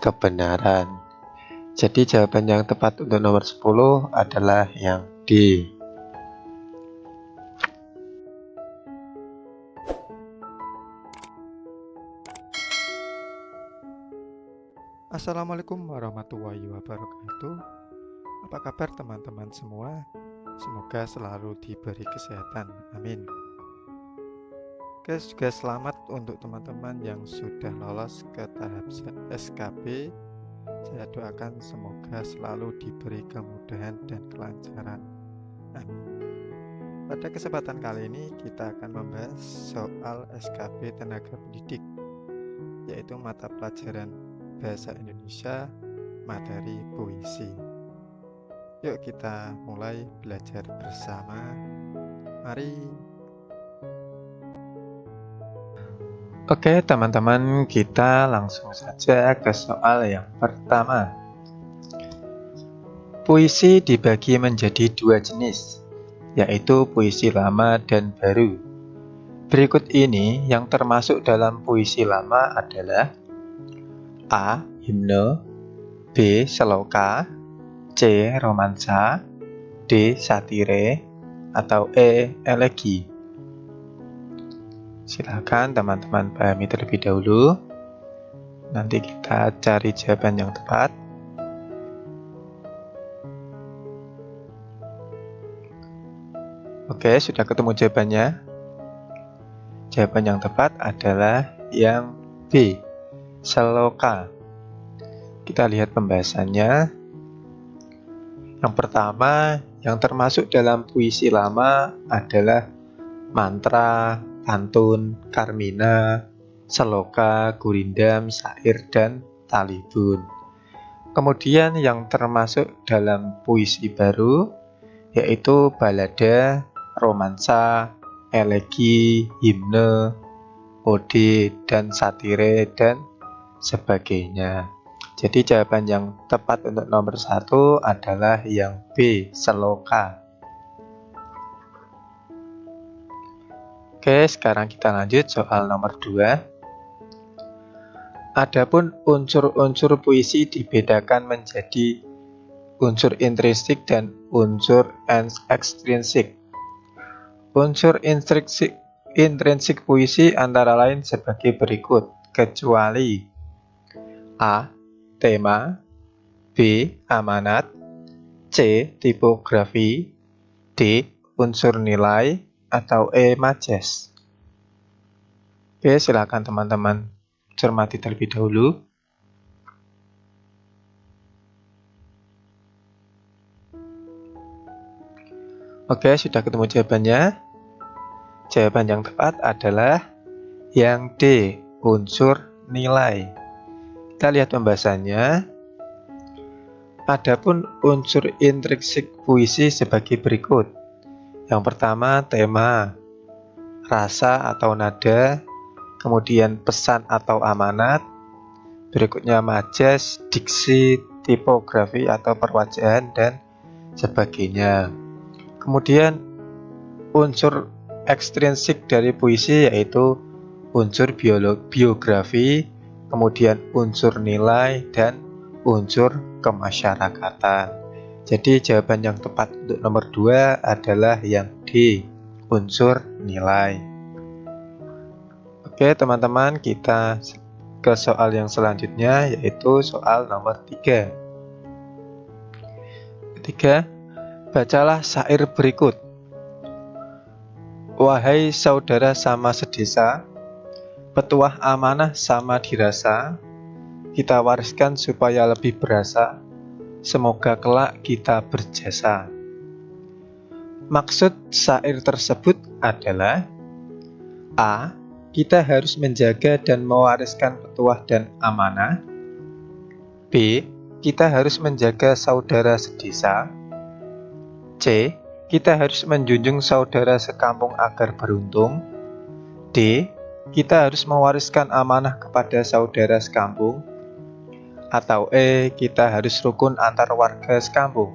kebenaran. Jadi jawaban yang tepat untuk nomor 10 adalah yang D. Assalamualaikum warahmatullahi wabarakatuh. Apa kabar teman-teman semua? Semoga selalu diberi kesehatan, amin. Guys, juga selamat untuk teman-teman yang sudah lolos ke tahap SKB. Saya doakan semoga selalu diberi kemudahan dan kelancaran, amin. Pada kesempatan kali ini kita akan membahas soal SKB tenaga pendidik, yaitu mata pelajaran Bahasa Indonesia, materi puisi. Yuk kita mulai belajar bersama. Mari. Oke teman-teman, kita langsung saja ke soal yang pertama. Puisi dibagi menjadi dua jenis, yaitu puisi lama dan baru. Berikut ini yang termasuk dalam puisi lama adalah A. Himne, B. Seloka, C. Romansa, D. Satire, atau E. Elegi. Silakan teman-teman pahami terlebih dahulu. Nanti kita cari jawaban yang tepat. Oke, sudah ketemu jawabannya. Jawaban yang tepat adalah yang B. Seloka. Kita lihat pembahasannya. Yang pertama, yang termasuk dalam puisi lama adalah mantra, pantun, karmina, seloka, gurindam, syair, dan talibun. Kemudian yang termasuk dalam puisi baru yaitu balada, romansa, elegi, himne, ode, dan satire, dan sebagainya. Jadi jawaban yang tepat untuk nomor 1 adalah yang B, seloka. Oke, sekarang kita lanjut soal nomor 2. Adapun unsur-unsur puisi dibedakan menjadi unsur intrinsik dan unsur ekstrinsik. Unsur intrinsik puisi antara lain sebagai berikut, kecuali A. Tema, B. Amanat, C. Tipografi, D. Unsur nilai, atau E. Majas. Oke, silakan teman-teman cermati terlebih dahulu. Oke, sudah ketemu jawabannya. Jawaban yang tepat adalah yang D, unsur nilai. Kita lihat pembahasannya. Adapun unsur intrinsik puisi sebagai berikut. Yang pertama, tema, rasa atau nada, kemudian pesan atau amanat, berikutnya majas, diksi, tipografi atau perwajahan, dan sebagainya. Kemudian unsur ekstrinsik dari puisi yaitu unsur biografi, kemudian unsur nilai, dan unsur kemasyarakatan. Jadi jawaban yang tepat untuk nomor 2 adalah yang D, unsur nilai. Oke teman-teman, kita ke soal yang selanjutnya yaitu soal nomor 3. Ketiga, bacalah syair berikut. Wahai saudara sama sedesa, petuah amanah sama dirasa, kita wariskan supaya lebih berasa, semoga kelak kita berjasa. Maksud syair tersebut adalah A. Kita harus menjaga dan mewariskan petuah dan amanah. B. Kita harus menjaga saudara sedesa. C. Kita harus menjunjung saudara sekampung agar beruntung. D. Kita harus mewariskan amanah kepada saudara sekampung. Atau E. Kita harus rukun antar warga sekampung.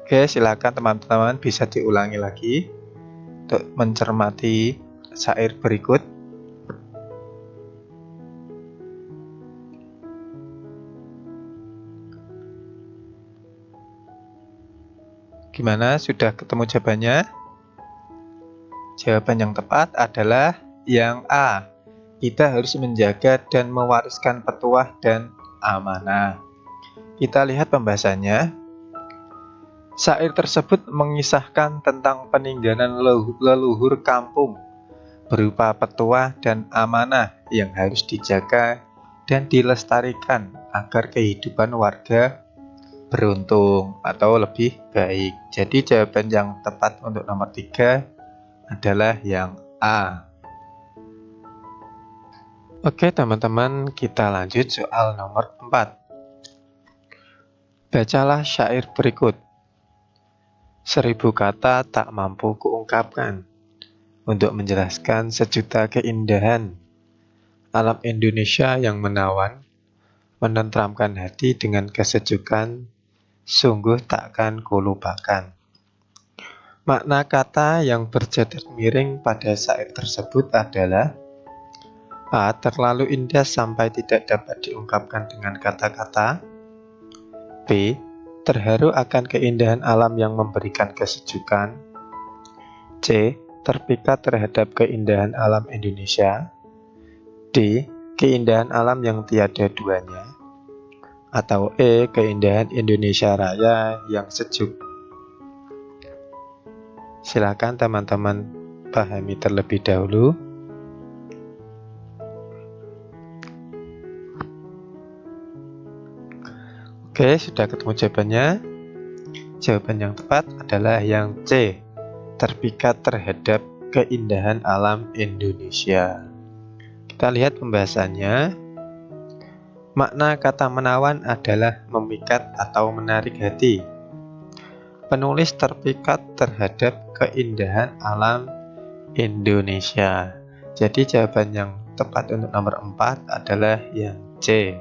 Oke, silakan teman-teman bisa diulangi lagi untuk mencermati syair berikut. Gimana? Sudah ketemu jawabannya? Jawaban yang tepat adalah yang A. Kita harus menjaga dan mewariskan petuah dan amanah. Kita lihat pembahasannya. Syair tersebut mengisahkan tentang peninggalan leluhur kampung berupa petuah dan amanah yang harus dijaga dan dilestarikan agar kehidupan warga beruntung atau lebih baik. Jadi jawaban yang tepat untuk nomor 3 adalah yang A. Oke teman-teman, kita lanjut soal nomor 4. Bacalah syair berikut. 1000 kata tak mampu kuungkapkan untuk menjelaskan sejuta keindahan alam Indonesia yang menawan, menenteramkan hati dengan kesejukan, sungguh takkan kulupakan. Makna kata yang berjadat miring pada syair tersebut adalah A. Terlalu indah sampai tidak dapat diungkapkan dengan kata-kata. B. Terharu akan keindahan alam yang memberikan kesejukan. C. Terpikat terhadap keindahan alam Indonesia. D. Keindahan alam yang tiada duanya. Atau E. Keindahan Indonesia Raya yang sejuk. Silakan teman-teman pahami terlebih dahulu. Oke, sudah ketemu jawabannya. Jawaban yang tepat adalah yang C. Terpikat terhadap keindahan alam Indonesia. Kita lihat pembahasannya. Makna kata menawan adalah memikat atau menarik hati. Penulis terpikat terhadap keindahan alam Indonesia. Jadi jawaban yang tepat untuk nomor 4 adalah yang C.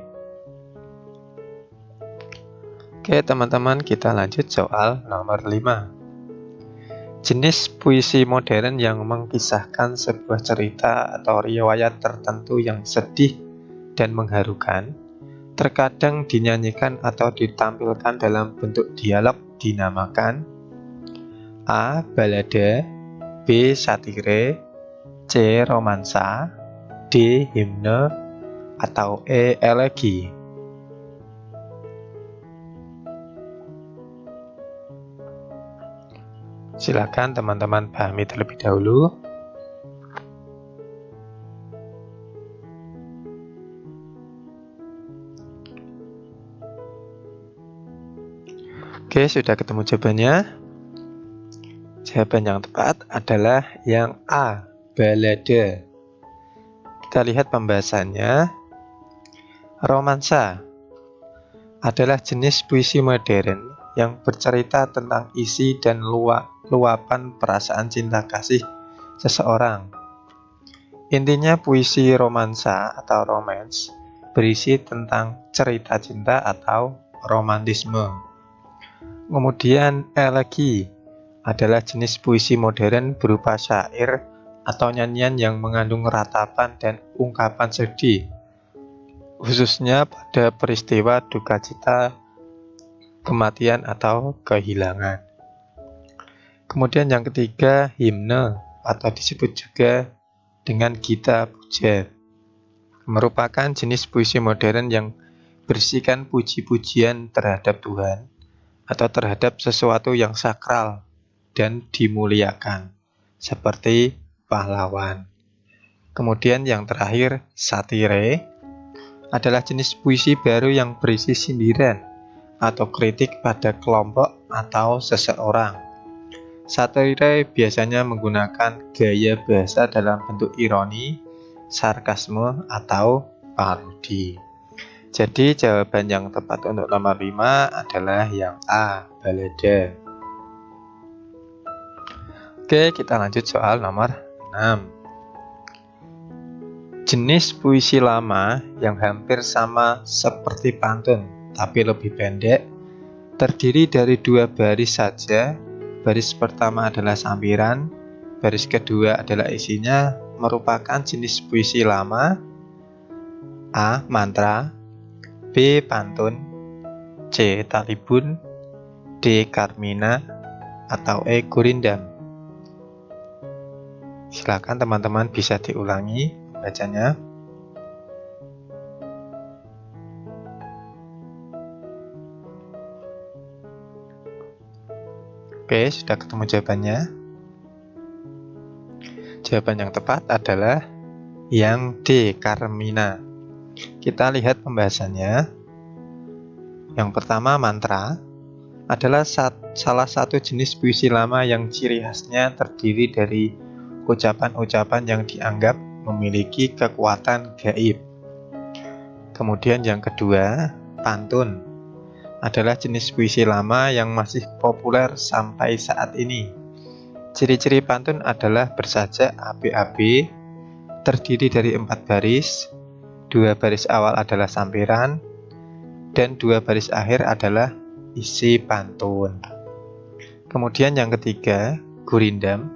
Oke teman-teman, kita lanjut soal nomor 5. Jenis puisi modern yang mengisahkan sebuah cerita atau riwayat tertentu yang sedih dan mengharukan, terkadang dinyanyikan atau ditampilkan dalam bentuk dialog dinamakan A. Balada, B. Satire, C. Romansa, D. Himne, atau E. Elegi. Silakan teman-teman pahami terlebih dahulu. Oke, sudah ketemu jawabannya. Jawaban yang tepat adalah yang A. Balada. Kita lihat pembahasannya. Romansa adalah jenis puisi modern yang bercerita tentang isi dan luapan perasaan cinta kasih seseorang. Intinya puisi romansa atau romance berisi tentang cerita cinta atau romantisme. Kemudian elegi adalah jenis puisi modern berupa syair atau nyanyian yang mengandung ratapan dan ungkapan sedih, khususnya pada peristiwa duka cita, kematian atau kehilangan. Kemudian yang ketiga, himne atau disebut juga dengan gita puja, merupakan jenis puisi modern yang berisikan puji-pujian terhadap Tuhan atau terhadap sesuatu yang sakral dan dimuliakan, seperti pahlawan. Kemudian yang terakhir, satire adalah jenis puisi baru yang berisi sindiran atau kritik pada kelompok atau seseorang. Satire biasanya menggunakan gaya bahasa dalam bentuk ironi, sarkasme, atau parodi. Jadi jawaban yang tepat untuk nomor 5 adalah yang A, balada. Oke, kita lanjut soal nomor 6. Jenis puisi lama yang hampir sama seperti pantun, tapi lebih pendek, terdiri dari 2 baris saja. Baris pertama adalah sampiran, baris kedua adalah isinya, merupakan jenis puisi lama. A. Mantra, B. Pantun, C. Talibun, D. Karmina, atau E. Gurindam. Silakan teman-teman bisa diulangi bacanya. Oke, sudah ketemu jawabannya. Jawaban yang tepat adalah yang D, Carmina. Kita lihat pembahasannya. Yang pertama, mantra adalah salah satu jenis puisi lama yang ciri khasnya terdiri dari ucapan-ucapan yang dianggap memiliki kekuatan gaib. Kemudian yang kedua, pantun adalah jenis puisi lama yang masih populer sampai saat ini. Ciri-ciri pantun adalah bersajak AB-AB, terdiri dari 4 baris, 2 baris awal adalah sampiran, dan 2 baris akhir adalah isi pantun. Kemudian yang ketiga, gurindam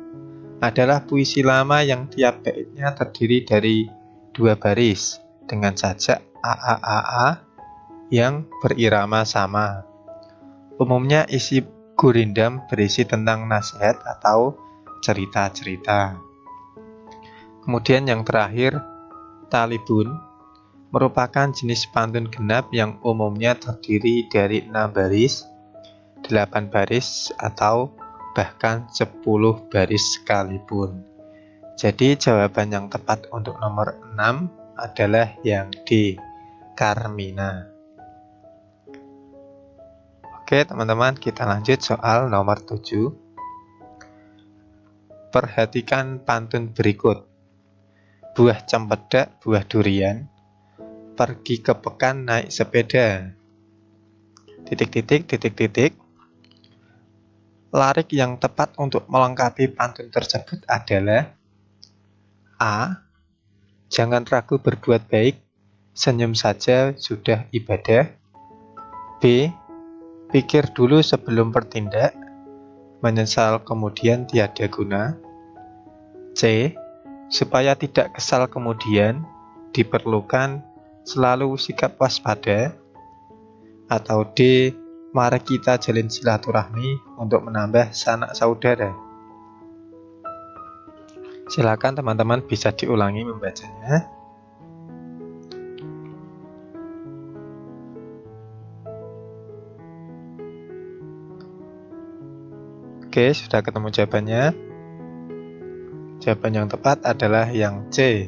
adalah puisi lama yang tiap baitnya terdiri dari 2 baris dengan sajak AAAA yang berirama sama. Umumnya isi gurindam berisi tentang nasihat atau cerita-cerita. Kemudian yang terakhir, talibun merupakan jenis pantun genap yang umumnya terdiri dari 6 baris, 8 baris, atau bahkan 10 baris sekalipun. Jadi jawaban yang tepat untuk nomor 6 adalah yang D, Carmina. Oke teman-teman, kita lanjut soal nomor 7. Perhatikan pantun berikut. Buah cempedak, buah durian, pergi ke pekan naik sepeda. Larik yang tepat untuk melengkapi pantun tersebut adalah A. Jangan ragu berbuat baik, senyum saja sudah ibadah. B. Pikir dulu sebelum bertindak, menyesal kemudian tiada guna. C. Supaya tidak kesal kemudian, diperlukan selalu sikap waspada. Atau D. Mari kita jalin silaturahmi untuk menambah sanak saudara. Silakan teman-teman bisa diulangi membacanya. Oke, sudah ketemu jawabannya. Jawaban yang tepat adalah yang C.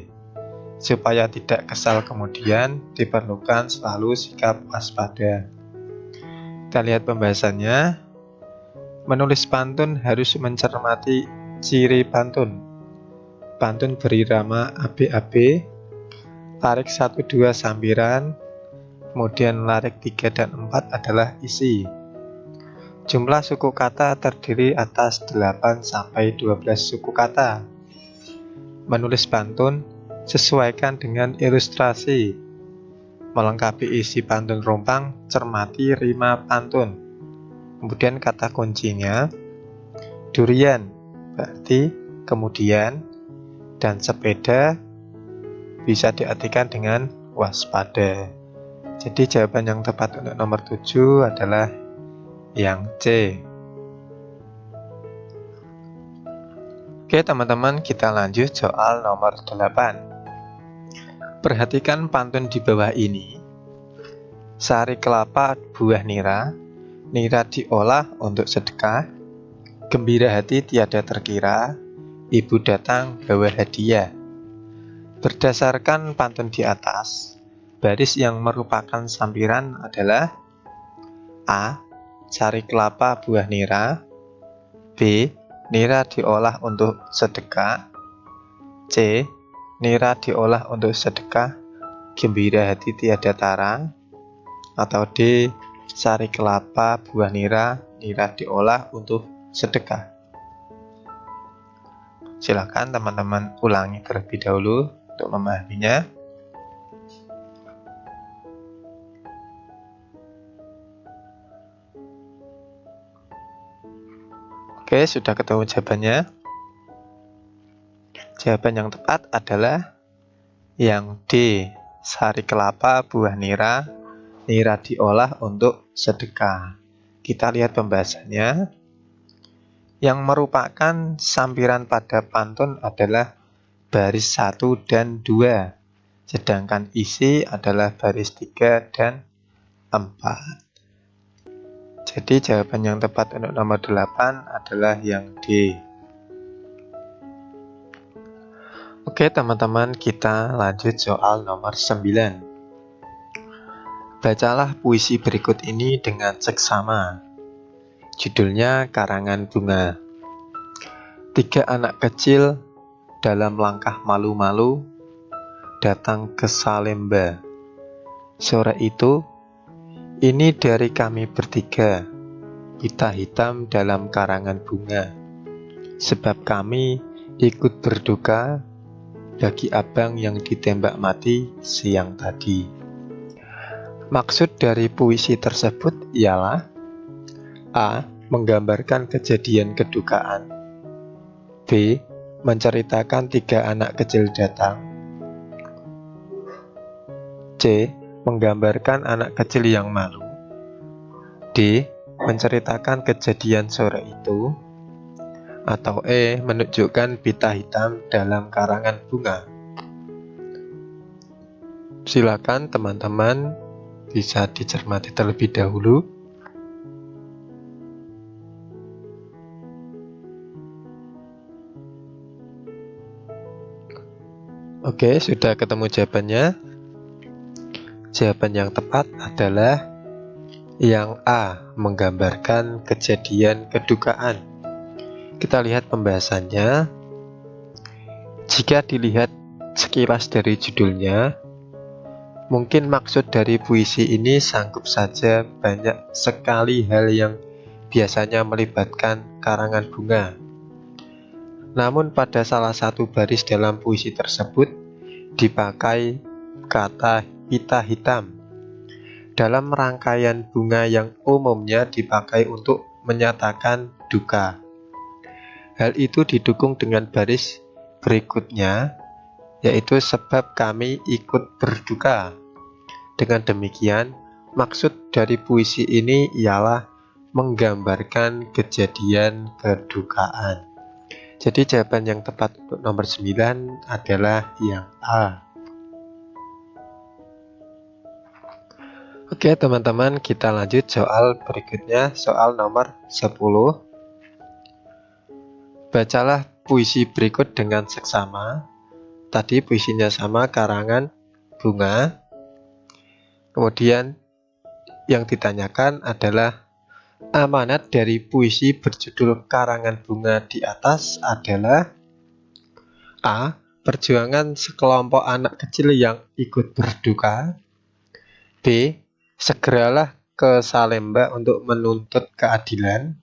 Supaya tidak kesal kemudian, diperlukan selalu sikap waspada. Kita lihat pembahasannya. Menulis pantun harus mencermati ciri pantun. Pantun berirama AB-AB, larik 1-2 sampiran, kemudian larik 3 dan 4 adalah isi. Jumlah suku kata terdiri atas 8-12 suku kata. Menulis pantun sesuaikan dengan ilustrasi. Melengkapi isi pantun rompang, cermati rima pantun. Kemudian kata kuncinya, durian berarti kemudian, dan sepeda bisa diartikan dengan waspada. Jadi jawaban yang tepat untuk nomor 7 adalah yang C. Oke teman-teman, kita lanjut soal nomor 8. Perhatikan pantun di bawah ini. Sari kelapa buah nira, nira diolah untuk sedekah, gembira hati tiada terkira, ibu datang bawa hadiah. Berdasarkan pantun di atas, baris yang merupakan sampiran adalah A. Sari kelapa buah nira, B. Nira diolah untuk sedekah, C. Nira diolah untuk sedekah, gembira hati tiada tara, atau D. Sari kelapa buah nira, nira diolah untuk sedekah. Silakan teman-teman ulangi terlebih dahulu untuk memahaminya. Oke, sudah ketemu jawabannya. Jawaban yang tepat adalah yang D. Sari kelapa buah nira, nira diolah untuk sedekah. Kita lihat pembahasannya. Yang merupakan sampiran pada pantun adalah baris 1 dan 2, sedangkan isi adalah baris 3 dan 4. Jadi jawaban yang tepat untuk nomor 8 adalah yang D. Oke teman-teman, kita lanjut soal nomor 9. Bacalah puisi berikut ini dengan seksama. Judulnya Karangan Bunga. 3 anak kecil dalam langkah malu-malu datang ke Salemba. Sore itu, ini dari kami bertiga, pita hitam dalam karangan bunga, sebab kami ikut berduka bagi abang yang ditembak mati siang tadi. Maksud dari puisi tersebut ialah A. Menggambarkan kejadian kedukaan, B. Menceritakan 3 anak kecil datang, C. Menggambarkan anak kecil yang malu, D. Menceritakan kejadian sore itu, atau E. Menunjukkan pita hitam dalam karangan bunga. Silakan teman-teman bisa dicermati terlebih dahulu. Oke, sudah ketemu jawabannya. Jawaban yang tepat adalah yang A, menggambarkan kejadian kedukaan. Kita lihat pembahasannya. Jika dilihat sekilas dari judulnya, mungkin maksud dari puisi ini sanggup saja banyak sekali hal yang biasanya melibatkan karangan bunga. Namun pada salah satu baris dalam puisi tersebut dipakai kata pita hitam dalam rangkaian bunga yang umumnya dipakai untuk menyatakan duka. Hal itu didukung dengan baris berikutnya, yaitu sebab kami ikut berduka. Dengan demikian, maksud dari puisi ini ialah menggambarkan kejadian kedukaan. Jadi jawaban yang tepat untuk nomor 9 adalah yang A. Oke teman-teman, kita lanjut soal berikutnya, soal nomor 10. Bacalah puisi berikut dengan seksama. Tadi puisinya sama, karangan bunga. Kemudian yang ditanyakan adalah amanat dari puisi berjudul Karangan Bunga di atas adalah A. Perjuangan sekelompok anak kecil yang ikut berduka, B. Segeralah ke Salemba untuk menuntut keadilan,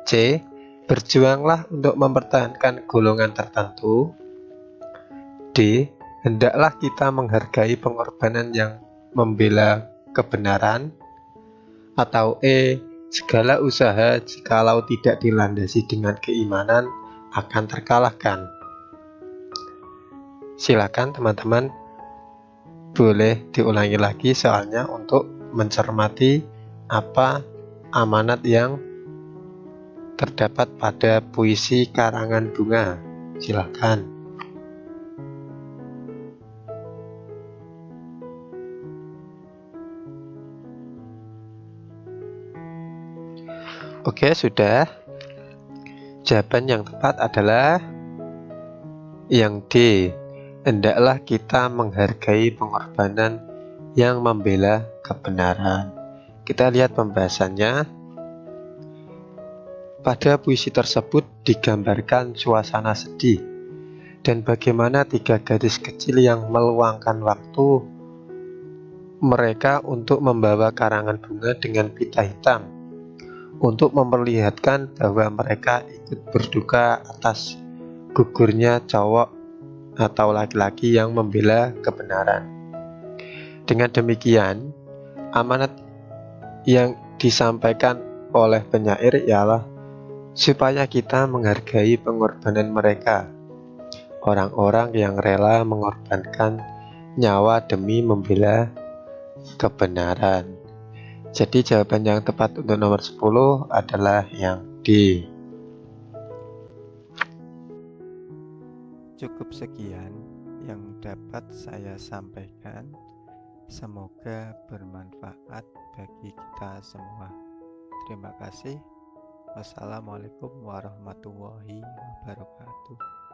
C. Berjuanglah untuk mempertahankan golongan tertentu, D. Hendaklah kita menghargai pengorbanan yang membela kebenaran, atau E. Segala usaha jikalau tidak dilandasi dengan keimanan akan terkalahkan. Silakan teman-teman, boleh diulangi lagi soalnya untuk mencermati apa amanat yang terdapat pada puisi Karangan Bunga. Silakan. Oke, sudah. Jawaban yang tepat adalah yang D. Hendaklah kita menghargai pengorbanan yang membela kebenaran. Kita lihat pembahasannya. Pada puisi tersebut digambarkan suasana sedih dan bagaimana 3 gadis kecil yang meluangkan waktu mereka untuk membawa karangan bunga dengan pita hitam untuk memperlihatkan bahwa mereka ikut berduka atas gugurnya cowok atau laki-laki yang membela kebenaran. Dengan demikian, amanat yang disampaikan oleh penyair ialah supaya kita menghargai pengorbanan mereka, orang-orang yang rela mengorbankan nyawa demi membela kebenaran. Jadi jawaban yang tepat untuk nomor 10 adalah yang D. Cukup sekian yang dapat saya sampaikan. Semoga bermanfaat bagi kita semua. Terima kasih. Wassalamualaikum warahmatullahi wabarakatuh.